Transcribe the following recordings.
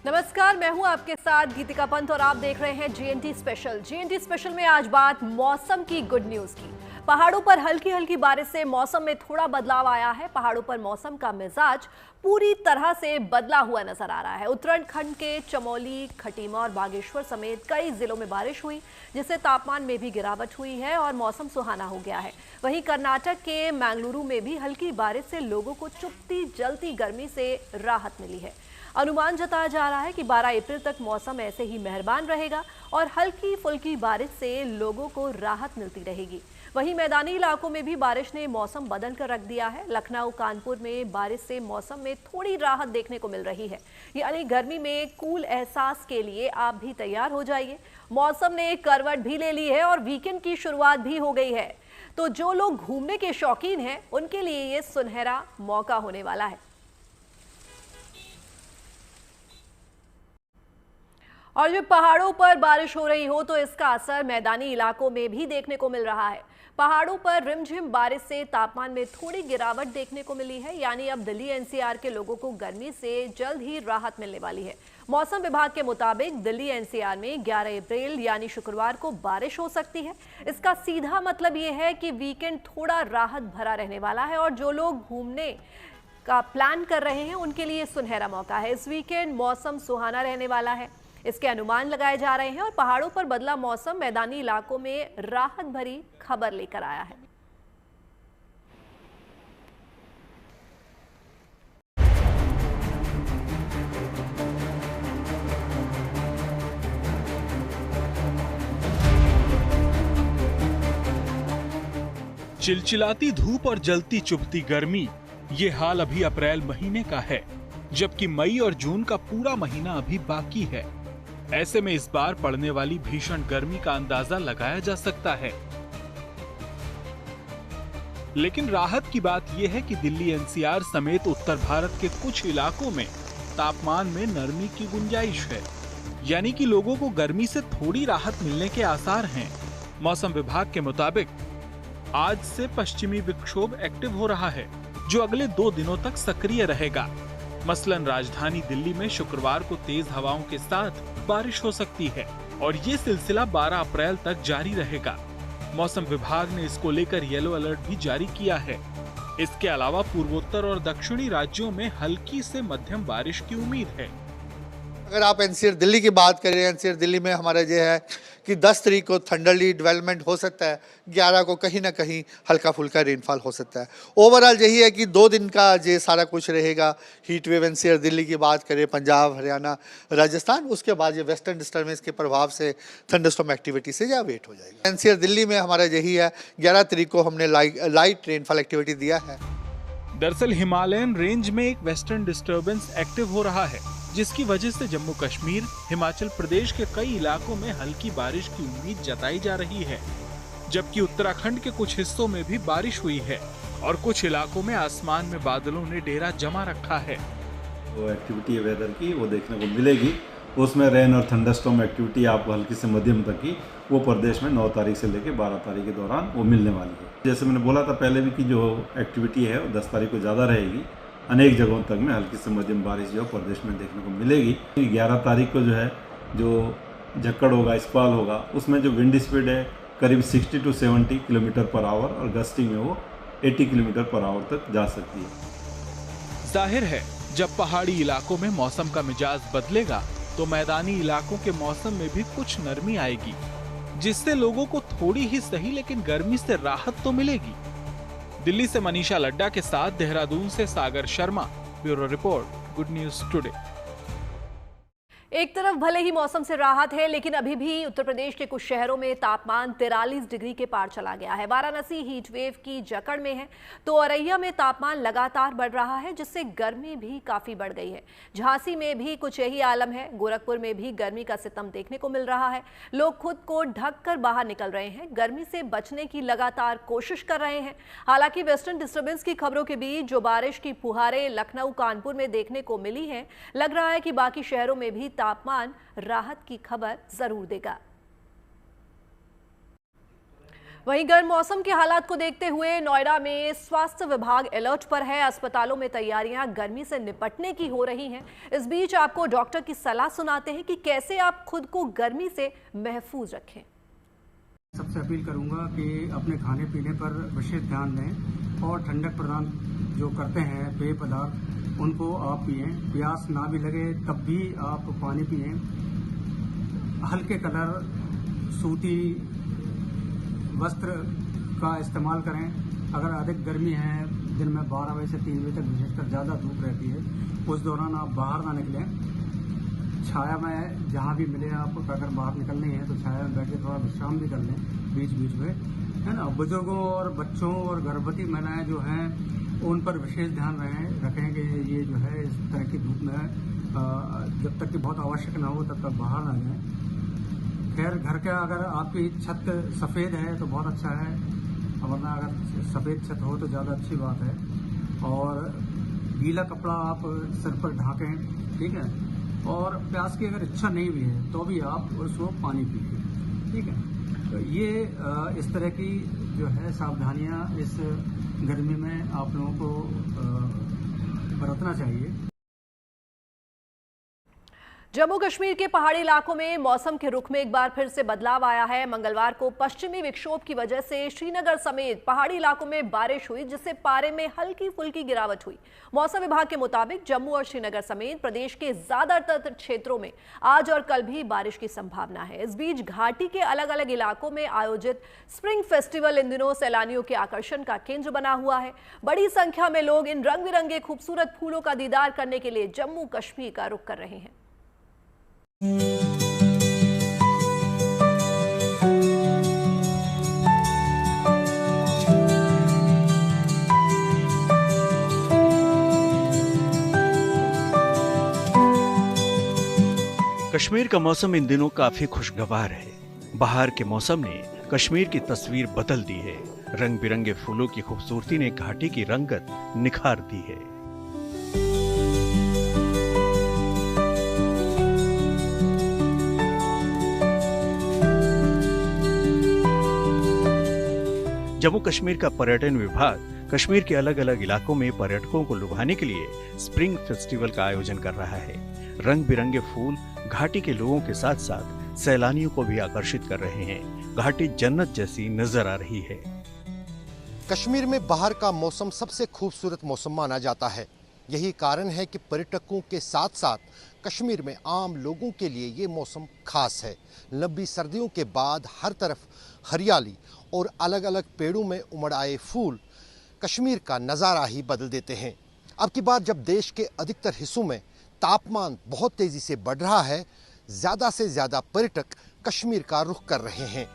नमस्कार, मैं हूं आपके साथ गीतिका पंत और आप देख रहे हैं जीएनटी स्पेशल। जीएनटी स्पेशल में आज बात मौसम की गुड न्यूज की। पहाड़ों पर हल्की हल्की बारिश से मौसम में थोड़ा बदलाव आया है। पहाड़ों पर मौसम का मिजाज पूरी तरह से बदला हुआ नजर आ रहा है। उत्तराखंड के चमोली, खटीमा और बागेश्वर समेत कई जिलों में बारिश हुई, जिससे तापमान में भी गिरावट हुई है और मौसम सुहाना हो गया है। वहीं कर्नाटक के मैंगलुरु में भी हल्की बारिश से लोगों को चुभती जलती गर्मी से राहत मिली है। अनुमान जताया जा रहा है कि 12 अप्रैल तक मौसम ऐसे ही मेहरबान रहेगा और हल्की फुल्की बारिश से लोगों को राहत मिलती रहेगी। वहीं मैदानी इलाकों में भी बारिश ने मौसम बदल कर रख दिया है। लखनऊ, कानपुर में बारिश से मौसम में थोड़ी राहत देखने को मिल रही है। यानी गर्मी में कूल एहसास के लिए आप भी तैयार हो जाइए। मौसम ने एक करवट भी ले ली है और वीकेंड की शुरुआत भी हो गई है। तो जो लोग घूमने के शौकीन हैं, उनके लिए ये सुनहरा मौका होने वाला है। और जब पहाड़ों पर बारिश हो रही हो तो इसका असर मैदानी इलाकों में भी देखने को मिल रहा है। पहाड़ों पर रिमझिम बारिश से तापमान में थोड़ी गिरावट देखने को मिली है। यानी अब दिल्ली एनसीआर के लोगों को गर्मी से जल्द ही राहत मिलने वाली है। मौसम विभाग के मुताबिक दिल्ली एनसीआर में 11 अप्रैल यानी शुक्रवार को बारिश हो सकती है। इसका सीधा मतलब ये है कि वीकेंड थोड़ा राहत भरा रहने वाला है और जो लोग घूमने का प्लान कर रहे हैं उनके लिए सुनहरा मौका है। इस वीकेंड मौसम सुहाना रहने वाला है, इसके अनुमान लगाए जा रहे हैं और पहाड़ों पर बदला मौसम मैदानी इलाकों में राहत भरी खबर लेकर आया है। चिलचिलाती धूप और जलती चुभती गर्मी, ये हाल अभी अप्रैल महीने का है, जबकि मई और जून का पूरा महीना अभी बाकी है। ऐसे में इस बार पड़ने वाली भीषण गर्मी का अंदाजा लगाया जा सकता है। लेकिन राहत की बात यह है कि दिल्ली एनसीआर समेत उत्तर भारत के कुछ इलाकों में तापमान में नरमी की गुंजाइश है। यानी कि लोगों को गर्मी से थोड़ी राहत मिलने के आसार हैं। मौसम विभाग के मुताबिक आज से पश्चिमी विक्षोभ एक्टिव हो रहा है, जो अगले 2 दिनों तक सक्रिय रहेगा। मसलन राजधानी दिल्ली में शुक्रवार को तेज हवाओं के साथ बारिश हो सकती है और ये सिलसिला 12 अप्रैल तक जारी रहेगा। मौसम विभाग ने इसको लेकर येलो अलर्ट भी जारी किया है। इसके अलावा पूर्वोत्तर और दक्षिणी राज्यों में हल्की से मध्यम बारिश की उम्मीद है। अगर आप एनसीआर दिल्ली की बात करें, एनसीआर दिल्ली में हमारा ये है कि 10 तारीख को थंडरली डेवलपमेंट हो सकता है, 11 को कहीं ना कहीं हल्का फुल्का रेनफॉल हो सकता है। ओवरऑल यही है कि 2 दिन का ये सारा कुछ रहेगा। हीट वेव एनसीआर दिल्ली की बात करें, पंजाब, हरियाणा, राजस्थान, उसके बाद ये वेस्टर्न डिस्टर्बेंस के प्रभाव से थंडरस्टॉर्म एक्टिविटी से या वेट हो जाएगा। एनसीआर दिल्ली में हमारा यही है, 11 तारीख को हमने लाइट रेनफॉल एक्टिविटी दिया है। दरअसल हिमालयन रेंज में एक वेस्टर्न डिस्टर्बेंस एक्टिव हो रहा है, जिसकी वजह से जम्मू कश्मीर, हिमाचल प्रदेश के कई इलाकों में हल्की बारिश की उम्मीद जताई जा रही है। जबकि उत्तराखंड के कुछ हिस्सों में भी बारिश हुई है और कुछ इलाकों में आसमान में बादलों ने डेरा जमा रखा है। वो एक्टिविटी है वेदर की, वो देखने को मिलेगी। उसमें रेन और थंडरस्टॉर्म एक्टिविटी आपको हल्की से मध्यम तक की वो प्रदेश में 9 तारीख से लेकर 12 तारीख के दौरान वो मिलने वाली है। जैसे मैंने बोला था पहले भी कि जो एक्टिविटी है वो 10 तारीख को ज़्यादा रहेगी। अनेक जगहों तक में हल्की से मध्यम बारिश जो प्रदेश में देखने को मिलेगी। 11 तारीख को जो है जो झक्कड़ होगा, स्क्वाल होगा, उसमें जो विंड स्पीड है करीब 60 to 70 किलोमीटर पर आवर और गस्टिंग में वो 80 किलोमीटर पर आवर तक जा सकती है। जाहिर है जब पहाड़ी इलाकों में मौसम का मिजाज बदलेगा तो मैदानी इलाकों के मौसम में भी कुछ नरमी आएगी, जिससे लोगों को थोड़ी ही सही लेकिन गर्मी से राहत तो मिलेगी। दिल्ली से मनीषा लड्डा के साथ देहरादून से Sagar Sharma, bureau report, good news today. एक तरफ भले ही मौसम से राहत है, लेकिन अभी भी उत्तर प्रदेश के कुछ शहरों में तापमान 43 डिग्री के पार चला गया है। वाराणसी हीट वेव की जकड़ में है तो औरैया में तापमान लगातार बढ़ रहा है, जिससे गर्मी भी काफी बढ़ गई है। झांसी में भी कुछ यही आलम है। गोरखपुर में भी गर्मी का सितम देखने को मिल रहा है। लोग खुद को ढक कर बाहर निकल रहे हैं, गर्मी से बचने की लगातार कोशिश कर रहे हैं। हालांकि वेस्टर्न डिस्टर्बेंस की खबरों के बीच जो बारिश की फुहारें लखनऊ, कानपुर में देखने को मिली है, लग रहा है कि बाकी शहरों में भी तापमान राहत की खबर जरूर देगा। वहीं गर्म मौसम के हालात को देखते हुए नोएडा में स्वास्थ्य विभाग अलर्ट पर है। अस्पतालों में तैयारियां गर्मी से निपटने की हो रही हैं। इस बीच आपको डॉक्टर की सलाह सुनाते हैं कि कैसे आप खुद को गर्मी से महफूज रखें। सबसे अपील करूंगा कि अपने खाने पीने पर विशेष ध्यान दें और ठंडक प्रदान जो करते हैं पेय पदार्थ उनको आप पिएं। प्यास ना भी लगे तब भी आप पानी पिएं। हल्के कलर सूती वस्त्र का इस्तेमाल करें। अगर अधिक गर्मी है, दिन में 12 बजे से 3 बजे तक विशेषकर ज़्यादा धूप रहती है, उस दौरान आप बाहर ना निकलें। छाया में जहाँ भी मिले आपको, अगर बाहर निकलनी है तो छाया में बैठ के थोड़ा विश्राम भी कर लें बीच बीच में, है ना। बुजुर्गों और बच्चों और गर्भवती महिलाएं जो हैं उन पर विशेष ध्यान रखें कि ये जो है इस तरह की धूप में जब तक कि बहुत आवश्यक ना हो तब तक बाहर ना जाएं। खैर, घर का अगर आपकी छत सफ़ेद है तो बहुत अच्छा है, वरना अगर सफ़ेद छत हो तो ज़्यादा अच्छी बात है। और गीला कपड़ा आप सर पर ढाकें, ठीक है। और प्यास की अगर इच्छा नहीं भी है तो भी आप उसको पानी पीजिए, ठीक है। तो ये इस तरह की जो है सावधानियां इस गर्मी में आप लोगों को बरतना चाहिए। जम्मू कश्मीर के पहाड़ी इलाकों में मौसम के रुख में एक बार फिर से बदलाव आया है। मंगलवार को पश्चिमी विक्षोभ की वजह से श्रीनगर समेत पहाड़ी इलाकों में बारिश हुई, जिससे पारे में हल्की फुल्की गिरावट हुई। मौसम विभाग के मुताबिक जम्मू और श्रीनगर समेत प्रदेश के ज्यादातर क्षेत्रों में आज और कल भी बारिश की संभावना है। इस बीच घाटी के अलग अलग इलाकों में आयोजित स्प्रिंग फेस्टिवल इन दिनों सैलानियों के आकर्षण का केंद्र बना हुआ है। बड़ी संख्या में लोग इन रंग बिरंगे खूबसूरत फूलों का दीदार करने के लिए जम्मू कश्मीर का रुख कर रहे हैं। कश्मीर का मौसम इन दिनों काफी खुशगवार है। बाहर के मौसम ने कश्मीर की तस्वीर बदल दी है। रंग बिरंगे फूलों की खूबसूरती ने घाटी की रंगत निखार दी है। जम्मू कश्मीर का पर्यटन विभाग कश्मीर के अलग अलग इलाकों में पर्यटकों को लुभाने के लिए स्प्रिंग फेस्टिवल का आयोजन कर रहा है। रंग बिरंगे फूल घाटी के लोगों के साथ साथ सैलानियों को भी आकर्षित कर रहे हैं। घाटी जन्नत जैसी नजर आ रही है। कश्मीर में बाहर का मौसम सबसे खूबसूरत मौसम माना जाता है। यही कारण है कि पर्यटकों के साथ साथ कश्मीर में आम लोगों के लिए ये मौसम खास है। लंबी सर्दियों के बाद हर तरफ हरियाली और अलग अलग पेड़ों में उमड़ आए फूल कश्मीर का नज़ारा ही बदल देते हैं। अब की बार जब देश के अधिकतर हिस्सों में तापमान बहुत तेज़ी से बढ़ रहा है, ज़्यादा से ज़्यादा पर्यटक कश्मीर का रुख कर रहे हैं।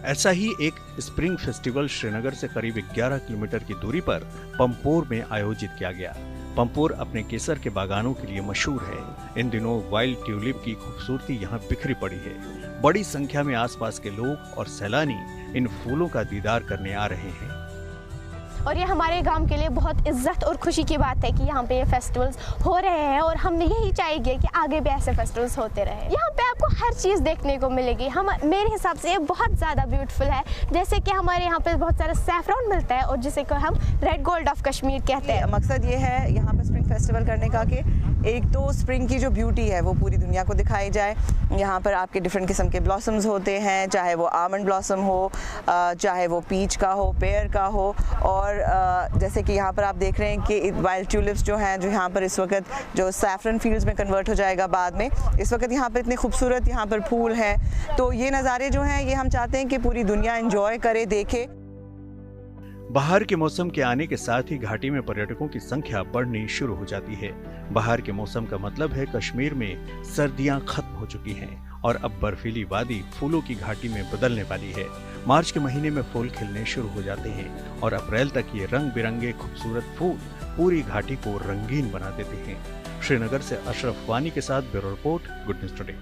ऐसा ही एक स्प्रिंग फेस्टिवल श्रीनगर से करीब 11 किलोमीटर की दूरी पर पंपोर में आयोजित किया गया। पंपोर अपने केसर के बागानों के लिए मशहूर है। इन दिनों वाइल्ड ट्यूलिप की खूबसूरती यहाँ बिखरी पड़ी है। बड़ी संख्या में आसपास के लोग और सैलानी इन फूलों का दीदार करने आ रहे हैं। और ये हमारे गांव के लिए बहुत इज्जत और खुशी की बात है कि यहाँ पे ये फेस्टिवल्स हो रहे हैं और हमने यही चाहेंगे कि आगे भी ऐसे फेस्टिवल्स होते रहे। यहाँ पे आपको हर चीज़ देखने को मिलेगी। मेरे हिसाब से ये बहुत ज़्यादा ब्यूटीफुल है। जैसे कि हमारे यहाँ पे बहुत सारा सैफरॉन मिलता है और जिसे को हम रेड गोल्ड ऑफ कश्मीर कहते हैं। मकसद ये है यहाँ पे स्प्रिंग फेस्टिवल करने का कि एक तो स्प्रिंग की जो ब्यूटी है वो पूरी दुनिया को दिखाई जाए। यहाँ पर आपके डिफरेंट किस्म के ब्लॉसम्स होते हैं, चाहे वो आमंड ब्लॉसम हो, चाहे वो पीच का हो, पेयर का हो। और जैसे कि यहाँ पर आप देख रहे हैं कि वाइल्ड ट्यूलिप्स जो हैं, जो यहाँ पर इस वक्त जो सैफरन फील्ड्स में कन्वर्ट हो जाएगा बाद में, इस वक्त यहाँ पर इतने खूबसूरत यहाँ पर फूल हैं। तो ये नज़ारे जो हैं ये हम चाहते हैं कि पूरी दुनिया एंजॉय करे, देखे। बाहर के मौसम के आने के साथ ही घाटी में पर्यटकों की संख्या बढ़नी शुरू हो जाती है। बाहर के मौसम का मतलब है कश्मीर में सर्दियां खत्म हो चुकी हैं और अब बर्फीली वादी फूलों की घाटी में बदलने वाली है। मार्च के महीने में फूल खिलने शुरू हो जाते हैं और अप्रैल तक ये रंग बिरंगे खूबसूरत फूल पूरी घाटी को रंगीन बना देते हैं। श्रीनगर से अशरफ वानी के साथ bureau report, good news today.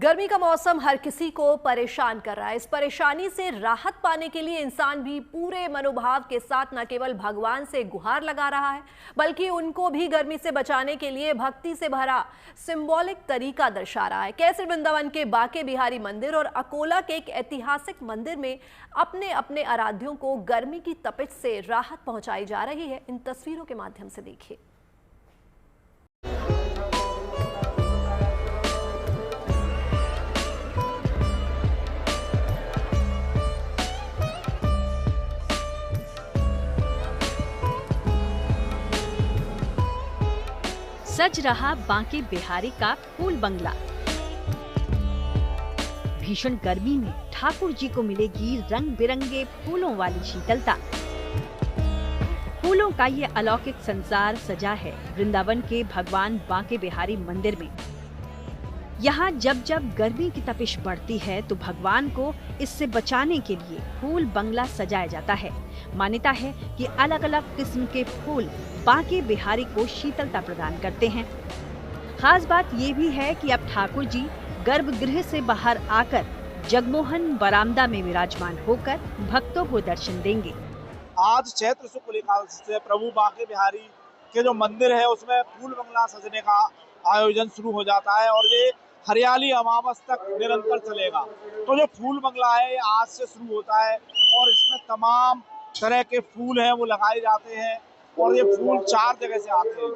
गर्मी का मौसम हर किसी को परेशान कर रहा है। इस परेशानी से राहत पाने के लिए इंसान भी पूरे मनोभाव के साथ न केवल भगवान से गुहार लगा रहा है, बल्कि उनको भी गर्मी से बचाने के लिए भक्ति से भरा सिंबॉलिक तरीका दर्शा रहा है। कैसे वृंदावन के बांके बिहारी मंदिर और अकोला के एक ऐतिहासिक मंदिर में अपने अपने आराध्यों को गर्मी की तपिश से राहत पहुंचाई जा रही है, इन तस्वीरों के माध्यम से देखिए। सज रहा बांके बिहारी का फूल बंगला। भीषण गर्मी में ठाकुर जी को मिलेगी रंग बिरंगे फूलों वाली शीतलता। फूलों का ये अलौकिक संसार सजा है वृंदावन के भगवान बांके बिहारी मंदिर में। यहाँ जब जब गर्मी की तपिश बढ़ती है तो भगवान को इससे बचाने के लिए फूल बंगला सजाया जाता है। मान्यता है कि अलग अलग किस्म के फूल बांके बिहारी को शीतलता प्रदान करते हैं। खास बात ये भी है कि अब ठाकुर जी गर्भगृह से बाहर आकर जगमोहन बरामदा में विराजमान होकर भक्तों को दर्शन देंगे। आज चैत्र शुक्ल एकादशी से प्रभु बांके बिहारी के जो मंदिर है उसमें फूल बंगला सजने का आयोजन शुरू हो जाता है और ये हरियाली अमावस तक निरंतर चलेगा। तो जो फूल बंगला है आज से शुरू होता है और इसमें तमाम तरह के फूल हैं वो लगाए जाते हैं और ये फूल 4 जगह से आते हैं।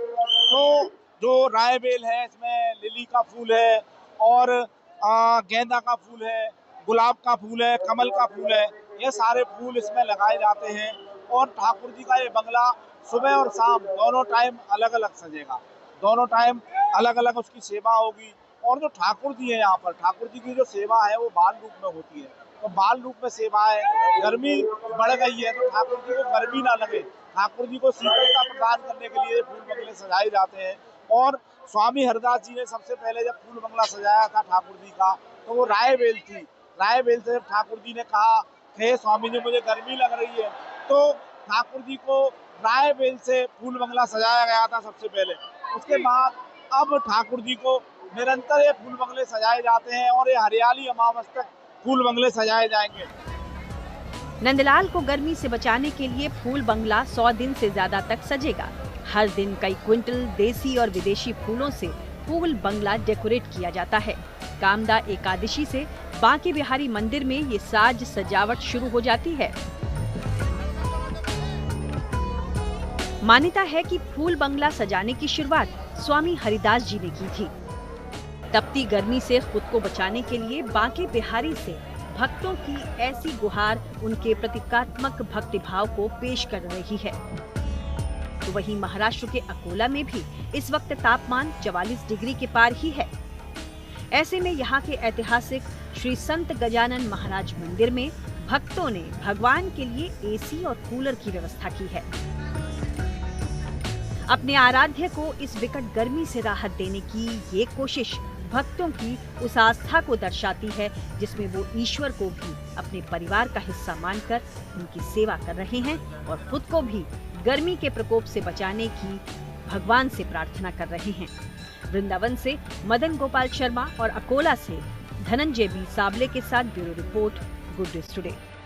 तो जो राय बेल है इसमें लिली का फूल है और गेंदा का फूल है, गुलाब का फूल है, कमल का फूल है, ये सारे फूल इसमें लगाए जाते हैं। और ठाकुर जी का ये बंगला सुबह और शाम दोनों टाइम अलग अलग सजेगा, दोनों टाइम अलग अलग उसकी सेवा होगी। और जो ठाकुर जी है यहाँ पर, ठाकुर जी की जो सेवा है वो बाल रूप में होती है, तो बाल रूप में सेवा है। गर्मी बढ़ गई है तो ठाकुर जी को गर्मी ना लगे, ठाकुर जी को शीतलता प्रदान करने के लिए फूल बंगले सजाए जाते हैं। और स्वामी हरदास जी ने सबसे पहले जब फूल बंगला सजाया था ठाकुर जी का तो वो राय बेल थी। राय बेल से जब ठाकुर जी ने कहा हे स्वामी जी मुझे गर्मी लग रही है तो ठाकुर जी को राय बेल से फूल बंगला सजाया गया था सबसे पहले। उसके बाद अब ठाकुर जी को निरंतर ये फूल बंगले सजाए जाते हैं और ये हरियाली अमावस तक फूल बंगले सजाए जाएंगे। नंदलाल को गर्मी से बचाने के लिए फूल बंगला 100 दिन से ज्यादा तक सजेगा। हर दिन कई क्विंटल देसी और विदेशी फूलों से फूल बंगला डेकोरेट किया जाता है। कामदा एकादशी से बांके बिहारी मंदिर में ये साज सजावट शुरू हो जाती है। मान्यता है कि फूल बंगला सजाने की शुरुआत स्वामी हरिदास जी ने की थी। तपती गर्मी से खुद को बचाने के लिए बांके बिहारी से भक्तों की ऐसी गुहार उनके प्रतीकात्मक भक्तिभाव को पेश कर रही है। तो वहीं महाराष्ट्र के अकोला में भी इस वक्त तापमान 44 डिग्री के पार ही है। ऐसे में यहाँ के ऐतिहासिक श्री संत गजानन महाराज मंदिर में भक्तों ने भगवान के लिए एसी और कूलर की व्यवस्था की है। अपने आराध्य को इस विकट गर्मी से राहत देने की ये कोशिश भक्तों की उस आस्था को दर्शाती है जिसमें वो ईश्वर को भी अपने परिवार का हिस्सा मानकर उनकी सेवा कर रहे हैं और खुद को भी गर्मी के प्रकोप से बचाने की भगवान से प्रार्थना कर रहे हैं। वृंदावन से मदन गोपाल शर्मा और अकोला से धनंजय बी साबले के साथ bureau report, good news today.